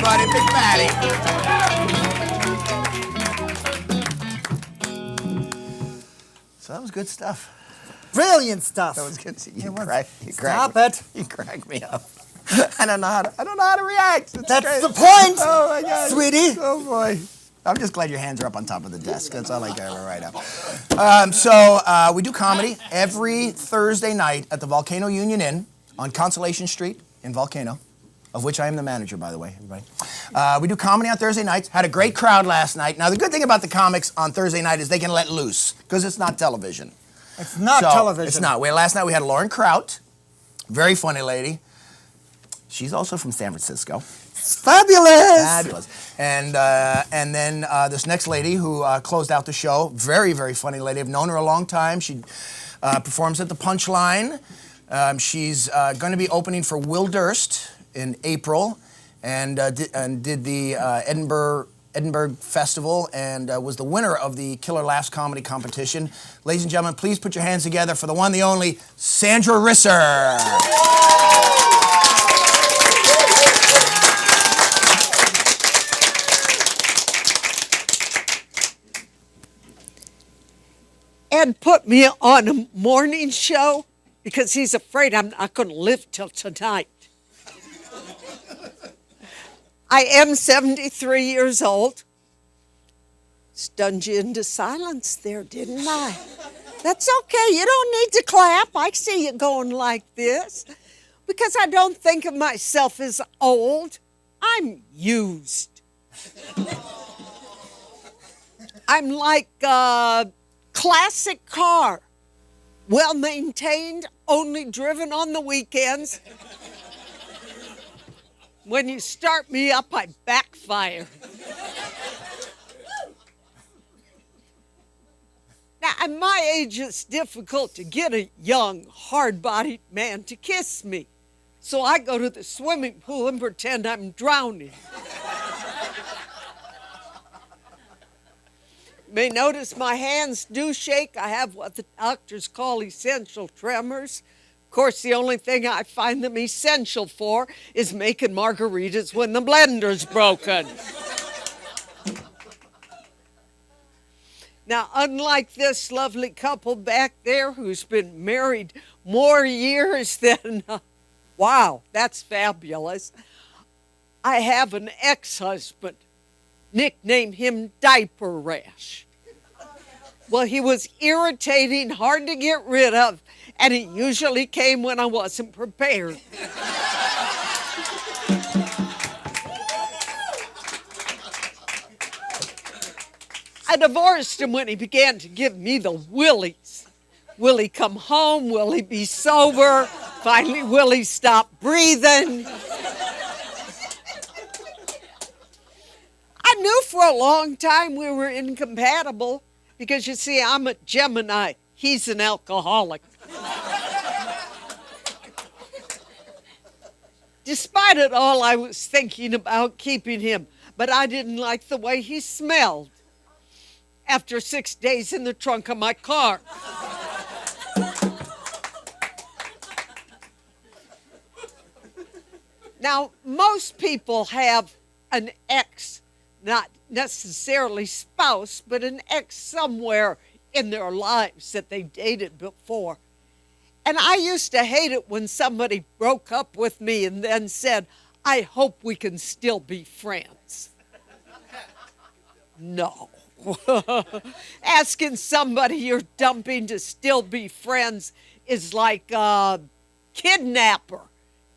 everybody. Big Fatty. So that was good stuff. Brilliant stuff. That was good. Stop it. You crack me up. I don't know how to react. That's crazy. the point. Oh my God, sweetie. Oh boy. I'm just glad your hands are up on top of the desk. That's all I care about right now. So we do comedy every Thursday night at the Volcano Union Inn on Consolation Street in Volcano, of which I am the manager, by the way, everybody. We do comedy on Thursday nights. Had a great crowd last night. Now, the good thing about the comics on Thursday night is they can let loose because it's not television. It's not television. It's not. Last night we had Lauren Kraut, very funny lady. She's also from San Francisco. It's fabulous. Fabulous. And then this next lady who closed out the show, very, very funny lady. I've known her a long time. She performs at the Punchline. She's going to be opening for Will Durst in April and did the Edinburgh Festival and was the winner of the Killer Laughs comedy competition. Ladies and gentlemen, please put your hands together for the one, the only, Sandra Risser. Ed put me on a morning show because he's afraid I'm not going to live till tonight. I am 73 years old. Stunned you into silence there, didn't I? That's okay. You don't need to clap. I see you going like this because I don't think of myself as old. I'm used. I'm like a classic car, well-maintained, only driven on the weekends. When you start me up, I backfire. Now, at my age, it's difficult to get a young, hard-bodied man to kiss me. So I go to the swimming pool and pretend I'm drowning. You may notice my hands do shake. I have what the doctors call essential tremors. Of course, the only thing I find them essential for is making margaritas when the blender's broken. Now, unlike this lovely couple back there who's been married more years than, wow, that's fabulous, I have an ex-husband. Nicknamed him Diaper Rash. Well, he was irritating, hard to get rid of, and he usually came when I wasn't prepared. I divorced him when he began to give me the willies. Will he come home? Will he be sober? Finally, will he stop breathing? I knew for a long time we were incompatible because, you see, I'm a Gemini. He's an alcoholic. Despite it all, I was thinking about keeping him, but I didn't like the way he smelled after 6 days in the trunk of my car. Now, most people have an ex, not necessarily spouse, but an ex somewhere in their lives that they dated before. And I used to hate it when somebody broke up with me and then said, I hope we can still be friends. No. Asking somebody you're dumping to still be friends is like a kidnapper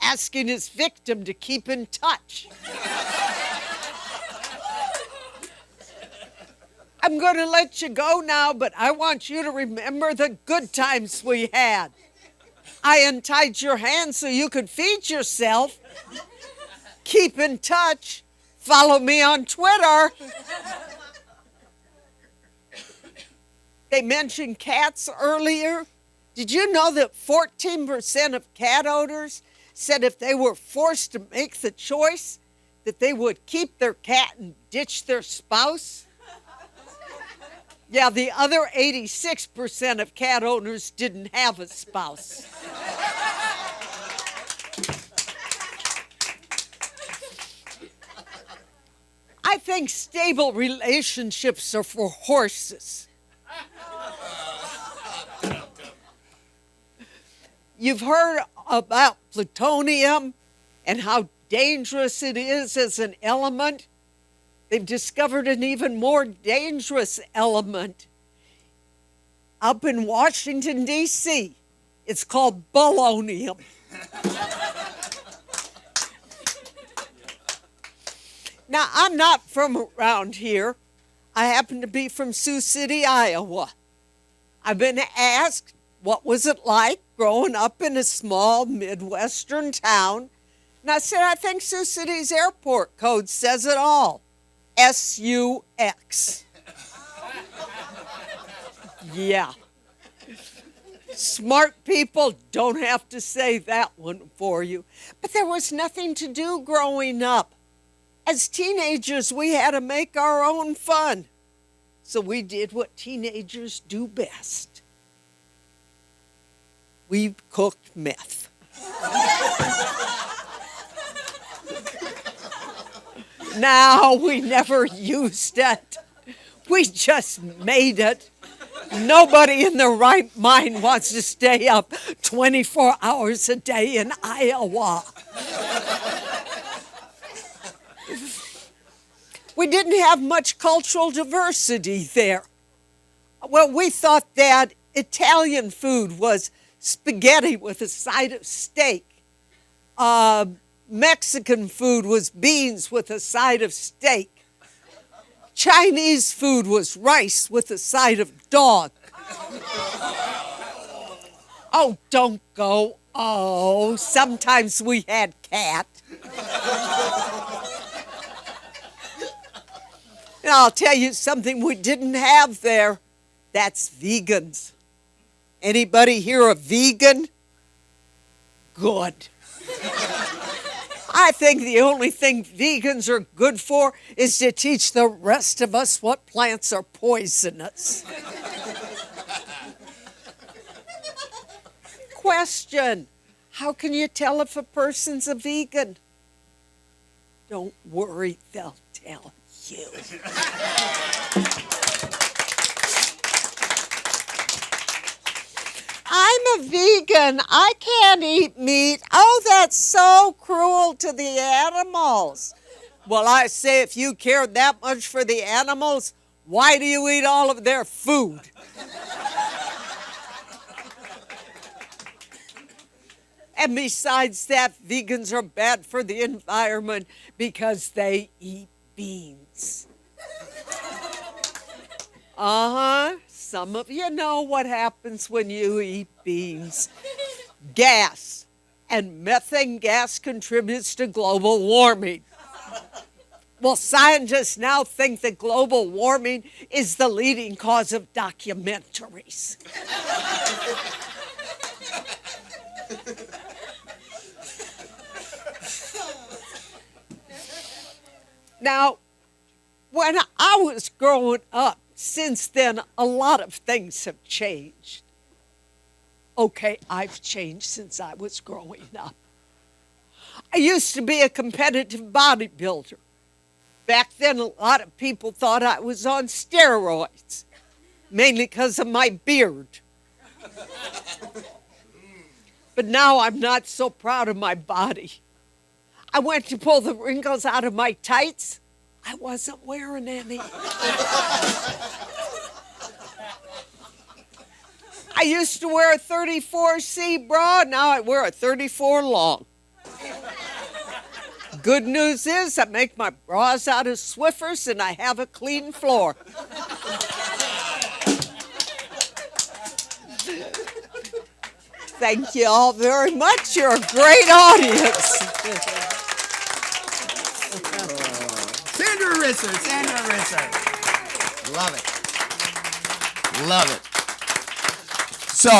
asking his victim to keep in touch. I'm going to let you go now, but I want you to remember the good times we had. I untied your hands so you could feed yourself. Keep in touch. Follow me on Twitter. They mentioned cats earlier. Did you know that 14% of cat owners said if they were forced to make the choice that they would keep their cat and ditch their spouse? Yeah, the other 86% of cat owners didn't have a spouse. I think stable relationships are for horses. You've heard about plutonium and how dangerous it is as an element. They've discovered an even more dangerous element up in Washington, D.C. It's called polonium. Now, I'm not from around here. I happen to be from Sioux City, Iowa. I've been asked, what was it like growing up in a small Midwestern town? And I said, I think Sioux City's airport code says it all. S-U-X. Yeah. Smart people don't have to say that one for you. But there was nothing to do growing up. As teenagers, we had to make our own fun. So we did what teenagers do best. We cooked meth. Now, we never used it. We just made it. Nobody in their right mind wants to stay up 24 hours a day in Iowa. We didn't have much cultural diversity there. Well, we thought that Italian food was spaghetti with a side of steak. Mexican food was beans with a side of steak. Chinese food was rice with a side of dog. Oh, don't go. Oh, sometimes we had cat. And I'll tell you something we didn't have there. That's vegans. Anybody here a vegan? Good. I think the only thing vegans are good for is to teach the rest of us what plants are poisonous. Question: how can you tell if a person's a vegan? Don't worry, they'll tell you. I'm a vegan. I can't eat meat. Oh, that's so cruel to the animals. Well, I say if you cared that much for the animals, why do you eat all of their food? And besides that, vegans are bad for the environment because they eat beans. Some of you know what happens when you eat beans. Gas. And methane gas contributes to global warming. Well, scientists now think that global warming is the leading cause of documentaries. Now, when I was growing up, since then, a lot of things have changed. Okay, I've changed since I was growing up. I used to be a competitive bodybuilder. Back then, a lot of people thought I was on steroids, mainly because of my beard. But now I'm not so proud of my body. I went to pull the wrinkles out of my tights. I wasn't wearing any. I used to wear a 34C bra, now I wear a 34 long. Good news is I make my bras out of Swiffers and I have a clean floor. Thank you all very much. You're a great audience. Sandra Risser, Sandra Risser. Love it. Love it. So,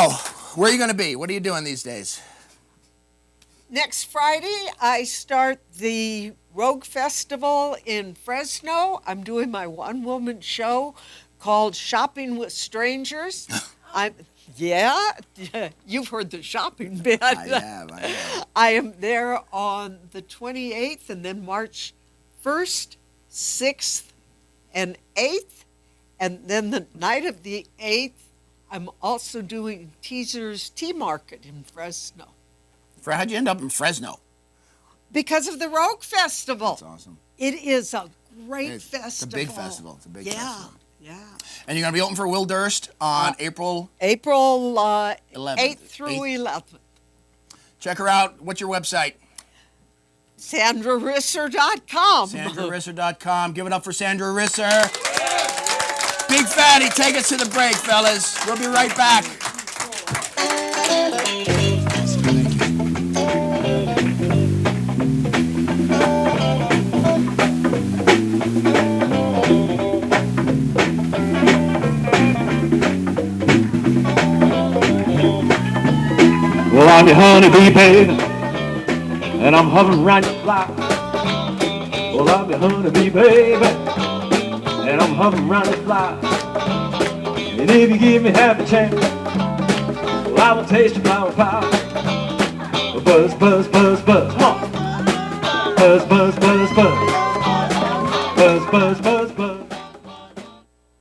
where are you going to be? What are you doing these days? Next Friday, I start the Rogue Festival in Fresno. I'm doing my one-woman show called Shopping with Strangers. Yeah, you've heard the shopping bit. I have. I am there on the 28th and then March 1st, 6th, and 8th. And then the night of the 8th, I'm also doing Teaser's Tea Market in Fresno. How'd you end up in Fresno? Because of the Rogue Festival. That's awesome. It is a great festival. It's a big festival. It's a big festival. Yeah. And you're going to be open for Will Durst on April 11th. 11th. 8th through 11th. Check her out. What's your website? SandraRisser.com. SandraRisser.com. Give it up for Sandra Risser. Big Fatty, take us to the break, fellas. We'll be right back. Well, I'm your honeybee, baby, and I'm hovering around your flower. Well, I'm your honeybee, baby, and I'm hovering around your flower. And if you give me half a chance, well, I will taste your flower power. Buzz, buzz, buzz, buzz, come on. Buzz, buzz, buzz, buzz. Buzz, buzz, buzz.